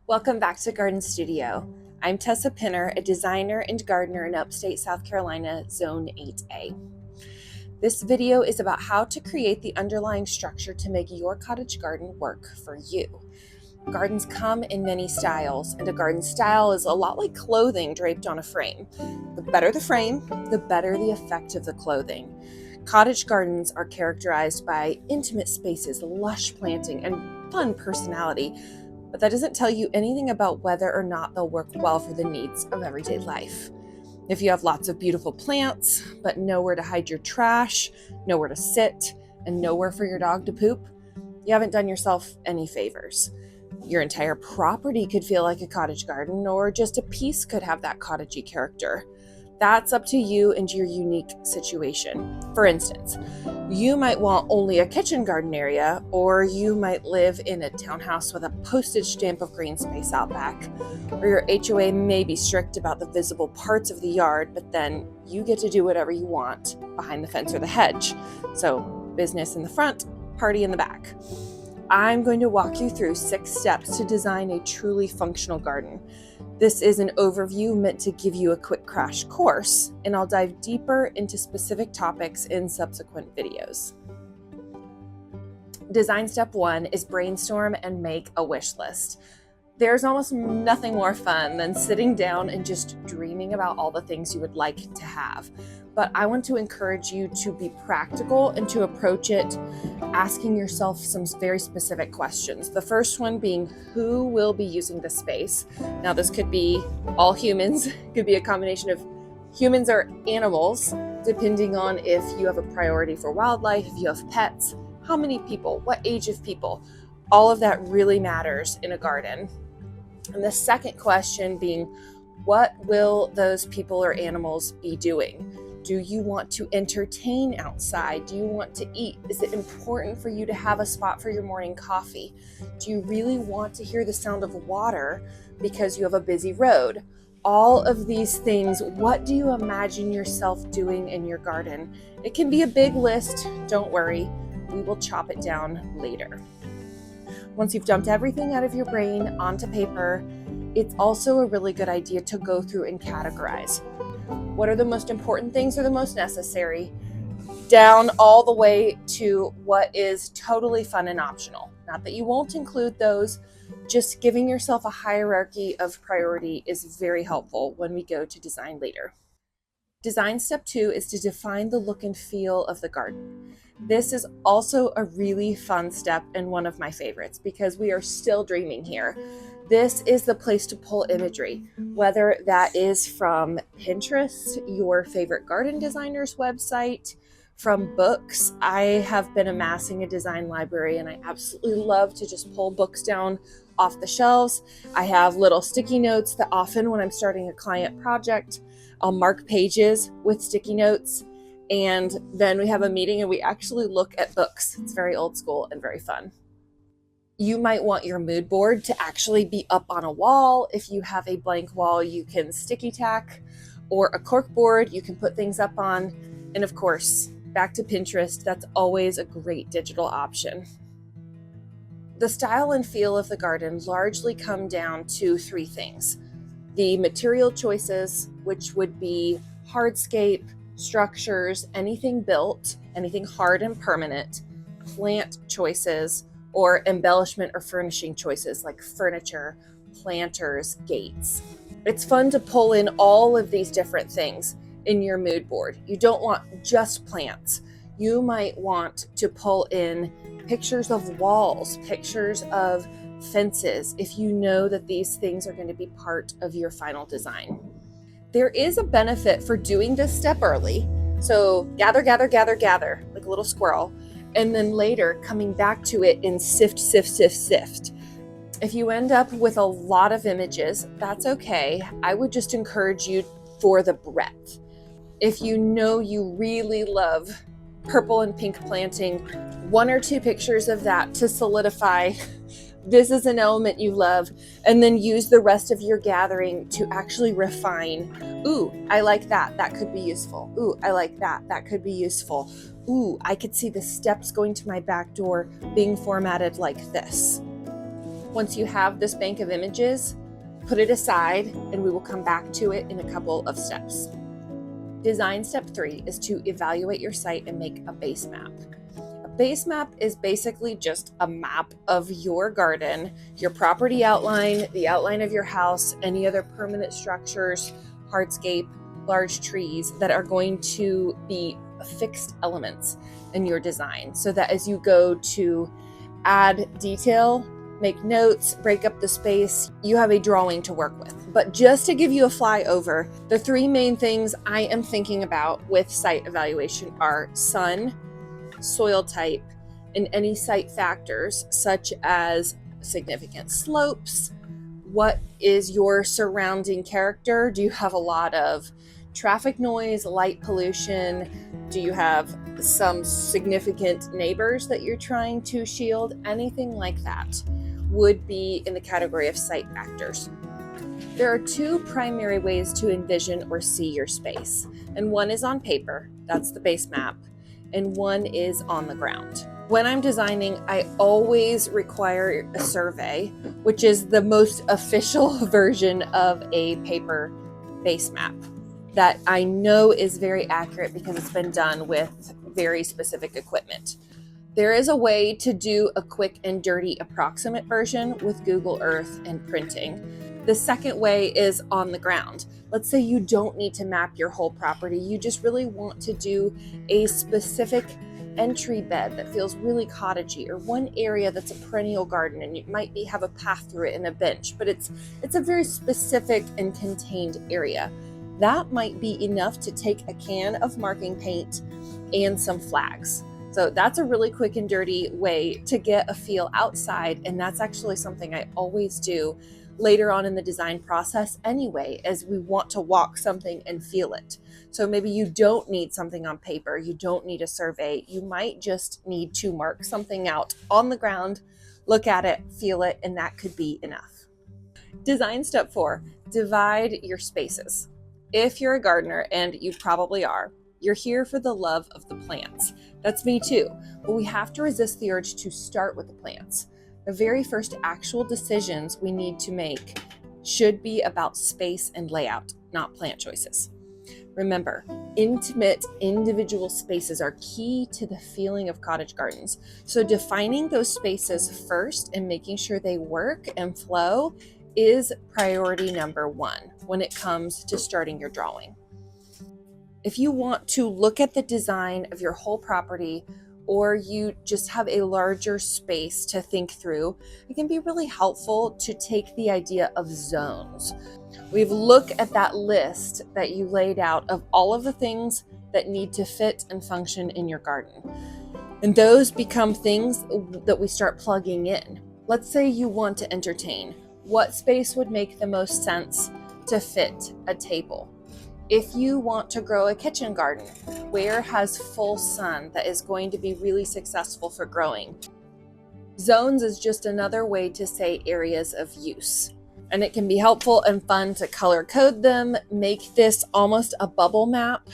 Welcome back to Garden Studio. I'm Tessa Pinner, a designer and gardener in upstate South Carolina, Zone 8A. This video is about how to create the underlying structure to make your cottage garden work for you. Gardens come in many styles, and a garden style is a lot like clothing draped on a frame. The better the frame, the better the effect of the clothing. Cottage gardens are characterized by intimate spaces, lush planting, and fun personality. But that doesn't tell you anything about whether or not they'll work well for the needs of everyday life. If you have lots of beautiful plants, but nowhere to hide your trash, nowhere to sit, and nowhere for your dog to poop, you haven't done yourself any favors. Your entire property could feel like a cottage garden, or just a piece could have that cottagey character. That's up to you and your unique situation. For instance, you might want only a kitchen garden area, or you might live in a townhouse with a postage stamp of green space out back, or your HOA may be strict about the visible parts of the yard, but then you get to do whatever you want behind the fence or the hedge. So business in the front, party in the back. I'm going to walk you through 6 steps to design a truly functional garden. This is an overview meant to give you a quick crash course, and I'll dive deeper into specific topics in subsequent videos. Design step 1 is brainstorm and make a wish list. There's almost nothing more fun than sitting down and just dreaming about all the things you would like to have. But I want to encourage you to be practical and to approach it asking yourself some very specific questions. The first one being, who will be using the space? Now, this could be all humans, it could be a combination of humans or animals, depending on if you have a priority for wildlife, if you have pets, how many people, what age of people. All of that really matters in a garden. And the second question being, what will those people or animals be doing? Do you want to entertain outside? Do you want to eat? Is it important for you to have a spot for your morning coffee? Do you really want to hear the sound of water because you have a busy road? All of these things, what do you imagine yourself doing in your garden? It can be a big list, don't worry. We will chop it down later. Once you've dumped everything out of your brain onto paper, it's also a really good idea to go through and categorize. What are the most important things or the most necessary, down all the way to what is totally fun and optional. Not that you won't include those, just giving yourself a hierarchy of priority is very helpful when we go to design later. Design step 2 is to define the look and feel of the garden. This is also a really fun step and one of my favorites because we are still dreaming here. This is the place to pull imagery, whether that is from Pinterest, your favorite garden designer's website, from books. I have been amassing a design library and I absolutely love to just pull books down off the shelves. I have little sticky notes that often when I'm starting a client project, I'll mark pages with sticky notes, and then we have a meeting and we actually look at books. It's very old school and very fun. You might want your mood board to actually be up on a wall. If you have a blank wall, you can sticky tack, or a cork board you can put things up on. And of course, back to Pinterest, that's always a great digital option. The style and feel of the garden largely come down to 3 things. The material choices, which would be hardscape, structures, anything built, anything hard and permanent, plant choices, or embellishment or furnishing choices like furniture, planters, gates. It's fun to pull in all of these different things in your mood board. You don't want just plants. You might want to pull in pictures of walls, pictures of fences, if you know that these things are going to be part of your final design. There is a benefit for doing this step early. So gather, like a little squirrel, and then later coming back to it in sift. If you end up with a lot of images, that's okay. I would just encourage you for the breadth. If you know you really love purple and pink planting, 1 or 2 pictures of that to solidify this is an element you love, and then use the rest of your gathering to actually refine. Ooh, I like that. That could be useful. Ooh, I like that. That could be useful. Ooh, I could see the steps going to my back door being formatted like this. Once you have this bank of images, put it aside and we will come back to it in a couple of steps. Design step 3 is to evaluate your site and make a base map. A base map is basically just a map of your garden, your property outline, the outline of your house, any other permanent structures, hardscape, large trees that are going to be fixed elements in your design, so that as you go to add detail, make notes, break up the space, you have a drawing to work with. But just to give you a flyover, the 3 main things I am thinking about with site evaluation are sun, soil type, and any site factors such as significant slopes. What is your surrounding character? Do you have a lot of traffic noise, light pollution? Do you have some significant neighbors that you're trying to shield? Anything like that would be in the category of site factors. There are 2 primary ways to envision or see your space, and one is on paper, that's the base map, and one is on the ground. When I'm designing, I always require a survey, which is the most official version of a paper base map that I know is very accurate because it's been done with very specific equipment. There is a way to do a quick and dirty approximate version with Google Earth and printing. The second way is on the ground. Let's say you don't need to map your whole property. You just really want to do a specific entry bed that feels really cottagey, or one area that's a perennial garden and you might have a path through it and a bench, but it's a very specific and contained area. That might be enough to take a can of marking paint and some flags. So that's a really quick and dirty way to get a feel outside, and that's actually something I always do later on in the design process anyway, as we want to walk something and feel it. So maybe you don't need something on paper, you don't need a survey, you might just need to mark something out on the ground, look at it, feel it, and that could be enough. Design step 4, divide your spaces. If you're a gardener, and you probably are, you're here for the love of the plants. That's me too, but we have to resist the urge to start with the plants. The very first actual decisions we need to make should be about space and layout, not plant choices. Remember, intimate individual spaces are key to the feeling of cottage gardens. So defining those spaces first and making sure they work and flow is priority number 1 when it comes to starting your drawing. If you want to look at the design of your whole property, or you just have a larger space to think through, it can be really helpful to take the idea of zones. We've looked at that list that you laid out of all of the things that need to fit and function in your garden. And those become things that we start plugging in. Let's say you want to entertain. What space would make the most sense to fit a table? If you want to grow a kitchen garden, where has full sun that is going to be really successful for growing? Zones is just another way to say areas of use. And it can be helpful and fun to color code them, make this almost a bubble map.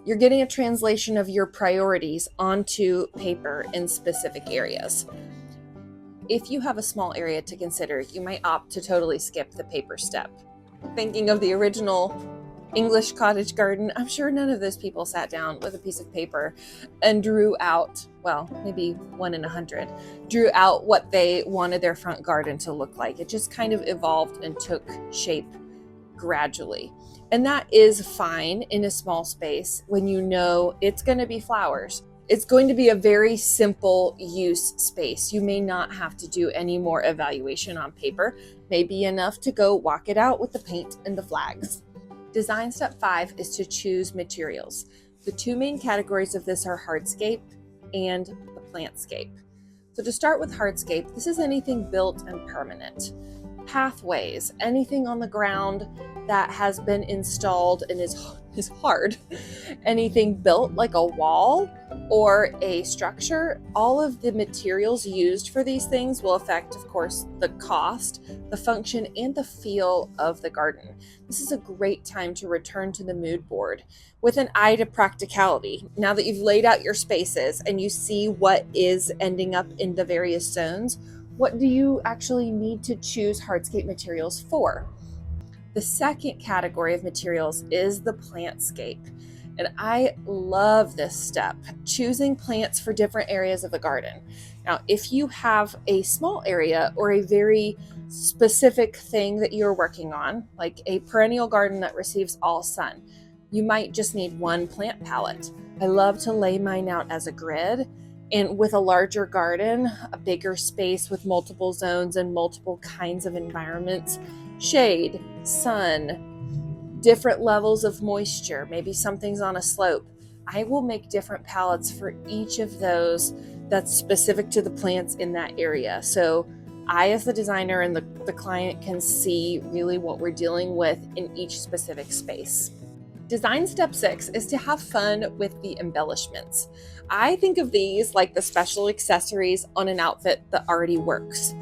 You're getting a translation of your priorities onto paper in specific areas. If you have a small area to consider, you might opt to totally skip the paper step. Thinking of the original English cottage garden, I'm sure none of those people sat down with a piece of paper and drew out, well, maybe 1 in 100, drew out what they wanted their front garden to look like. It just kind of evolved and took shape gradually. And that is fine in a small space when you know it's going to be flowers. It's going to be a very simple use space. You may not have to do any more evaluation on paper. Maybe enough to go walk it out with the paint and the flags. Design step 5 is to choose materials. The 2 main categories of this are hardscape and the plantscape. So to start with hardscape, this is anything built and permanent. Pathways, anything on the ground that has been installed and is hard. Anything built like a wall or a structure, all of the materials used for these things will affect, of course, the cost, the function, and the feel of the garden. This is a great time to return to the mood board with an eye to practicality. Now that you've laid out your spaces and you see what is ending up in the various zones, What do you actually need to choose hardscape materials for? The second category of materials is the plantscape. And I love this step, choosing plants for different areas of the garden. Now, if you have a small area or a very specific thing that you're working on, like a perennial garden that receives all sun, you might just need one plant palette. I love to lay mine out as a grid. And with a larger garden, a bigger space with multiple zones and multiple kinds of environments, shade, sun, different levels of moisture, maybe something's on a slope, I will make different palettes for each of those that's specific to the plants in that area. So I, as the designer, and the client can see really what we're dealing with in each specific space. Design step 6 is to have fun with the embellishments. I think of these like the special accessories on an outfit that already works.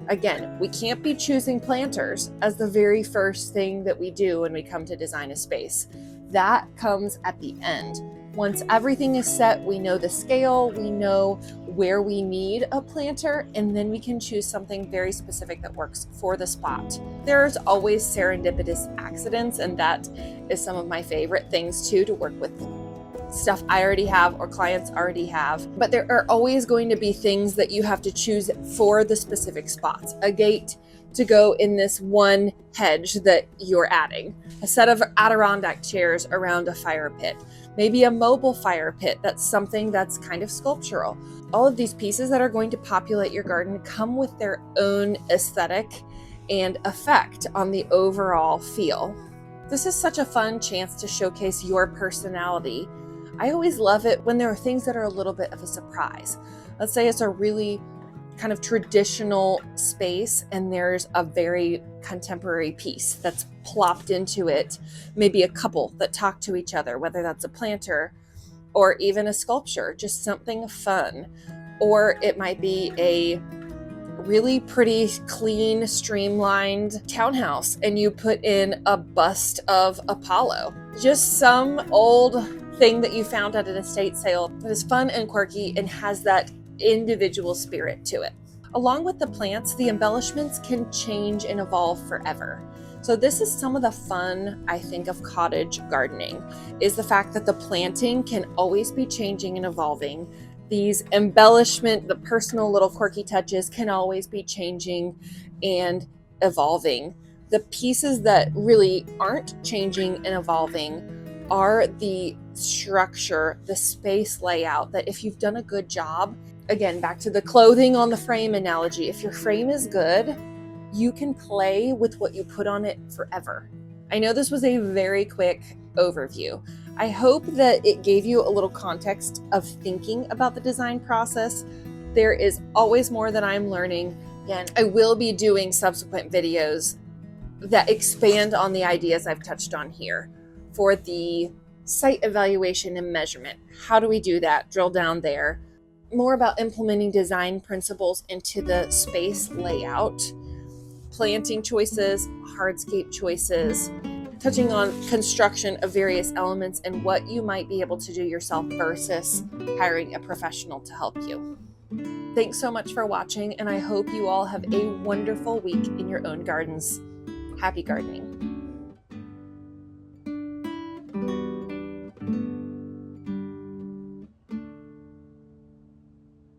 Again, we can't be choosing planters as the very first thing that we do when we come to design a space. That comes at the end. Once everything is set, we know the scale, we know where we need a planter, and then we can choose something very specific that works for the spot. There's always serendipitous accidents, and that is some of my favorite things too, to work with stuff I already have or clients already have. But there are always going to be things that you have to choose for the specific spots. A gate to go in this one hedge that you're adding, a set of Adirondack chairs around a fire pit, maybe a mobile fire pit that's something that's kind of sculptural. All of these pieces that are going to populate your garden come with their own aesthetic and effect on the overall feel. This is such a fun chance to showcase your personality. I always love it when there are things that are a little bit of a surprise. Let's say it's a really kind of traditional space and there's a very contemporary piece that's plopped into it, maybe a couple that talk to each other, whether that's a planter or even a sculpture, just something fun. Or it might be a really pretty, clean, streamlined townhouse and you put in a bust of Apollo. Just some old thing that you found at an estate sale that is fun and quirky and has that individual spirit to it. Along with the plants, the embellishments can change and evolve forever. So this is some of the fun, I think, of cottage gardening, is the fact that the planting can always be changing and evolving. These embellishment, the personal little quirky touches can always be changing and evolving. The pieces that really aren't changing and evolving are the structure, the space layout, that if you've done a good job, again, back to the clothing on the frame analogy, if your frame is good, you can play with what you put on it forever. I know this was a very quick overview. I hope that it gave you a little context of thinking about the design process. There is always more that I'm learning, and I will be doing subsequent videos that expand on the ideas I've touched on here for the site evaluation and measurement. How do we do that? Drill down there. More about implementing design principles into the space layout, planting choices, hardscape choices, touching on construction of various elements and what you might be able to do yourself versus hiring a professional to help you. Thanks so much for watching, and I hope you all have a wonderful week in your own gardens. Happy gardening.